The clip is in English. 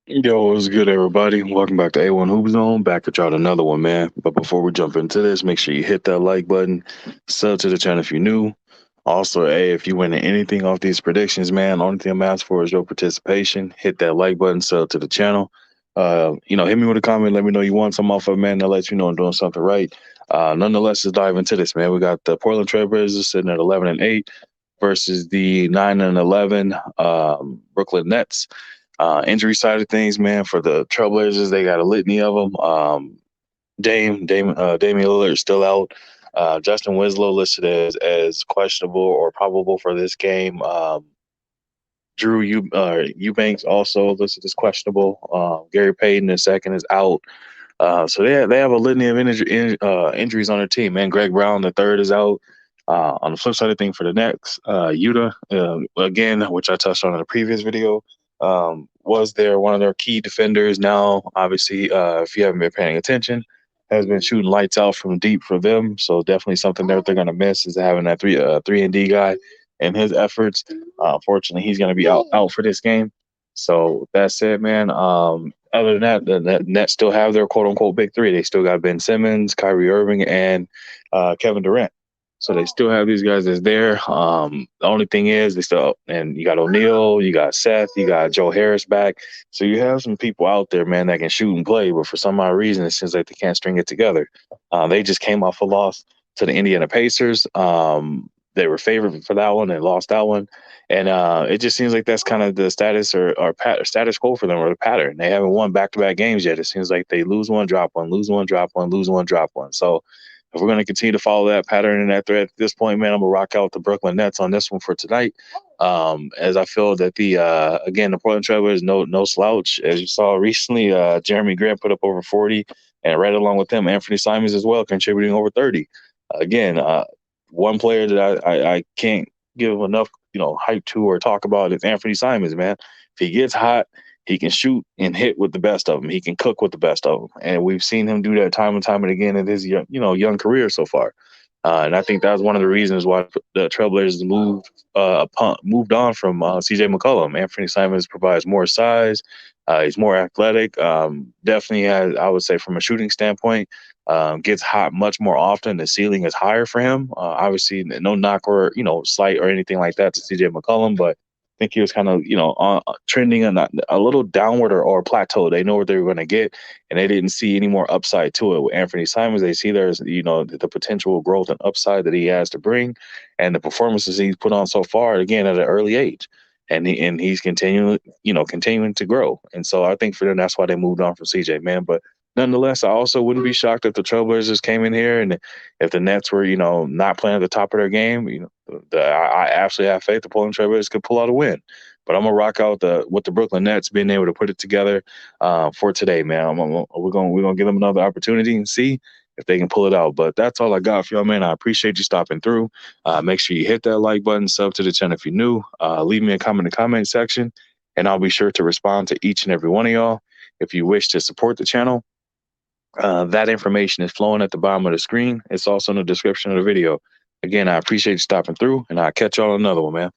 Yo, what's good, everybody? Welcome back to A1 Hoop Zone. Back at y'all with another one, man. But before we jump into this, make sure you hit that like button, sub to the channel if you're new. Also, hey, if you winning anything off these predictions, man, only thing I'm asking for is your participation. Hit that like button, sub to the channel. Hit me with a comment. Let me know you want some off of, man. That lets you know I'm doing something right. Nonetheless, let's dive into this, man. We got the Portland Trailblazers sitting at 11-8 versus the 9-11 Brooklyn Nets. Injury side of things, man, for the Trailblazers, they got a litany of them. Damian Lillard is still out. Justin Winslow listed as questionable or probable for this game. Eubanks also listed as questionable. Gary Payton the second is out. So they have a litany of injuries on their team. Man, Greg Brown the third is out. On the flip side of things for the Knicks, Utah again, which I touched on in a previous video, was there one of their key defenders. Now, obviously, if you haven't been paying attention, has been shooting lights out from deep for them. So definitely something that they're going to miss is having that three and D guy and his efforts. Unfortunately, he's going to be out for this game. So with that said, man, other than that, the Nets still have their quote unquote big three. They still got Ben Simmons, Kyrie Irving, and Kevin Durant. So they still have these guys that's there. The only thing is they still, and you got O'Neal, you got Seth, you got Joe Harris back. So you have some people out there, man, that can shoot and play, but for some odd reason, it seems like they can't string it together. They just came off a loss to the Indiana Pacers. They were favored for that one and lost that one. And it just seems like that's kind of the status or status quo for them, or the pattern. They haven't won back-to-back games yet. It seems like they lose one, drop one, lose one, drop one, lose one, drop one. So if we're going to continue to follow that pattern and that thread at this point, man, I'm going to rock out the Brooklyn Nets on this one for tonight. As I feel that the Portland Trailblazers no slouch. As you saw recently, Jeremy Grant put up over 40, and right along with him, Anthony Simons as well, contributing over 30. Again, one player that I can't give enough hype to or talk about is Anthony Simons, man. If he gets hot, he can shoot and hit with the best of them. He can cook with the best of them, and we've seen him do that time and time and again in his young career so far. And I think that was one of the reasons why the Trailblazers moved on from C.J. McCollum. Anthony Simons provides more size. He's more athletic. Definitely has, I would say, from a shooting standpoint, gets hot much more often. The ceiling is higher for him. Obviously, no knock or slight or anything like that to C.J. McCollum, but I think he was kind of trending a little downward or plateau. They know what they were going to get, and they didn't see any more upside to it. With Anthony Simons, they see there's the potential growth and upside that he has to bring, and the performances he's put on so far, again at an early age, and he's continuing to grow. And so I think for them that's why they moved on from CJ, man. But nonetheless, I also wouldn't be shocked if the Trailblazers came in here and if the Nets were not playing at the top of their game. I absolutely have faith the Portland Trailblazers could pull out a win. But I'm gonna rock out with the Brooklyn Nets being able to put it together for today, man. We're gonna give them another opportunity and see if they can pull it out. But that's all I got for y'all, man. I appreciate you stopping through. Make sure you hit that like button, sub to the channel if you're new. Leave me a comment in the comment section, and I'll be sure to respond to each and every one of y'all. If you wish to support the channel, that information is flowing at the bottom of the screen. It's also in the description of the video. Again, I appreciate you stopping through, and I'll catch y'all on another one, man.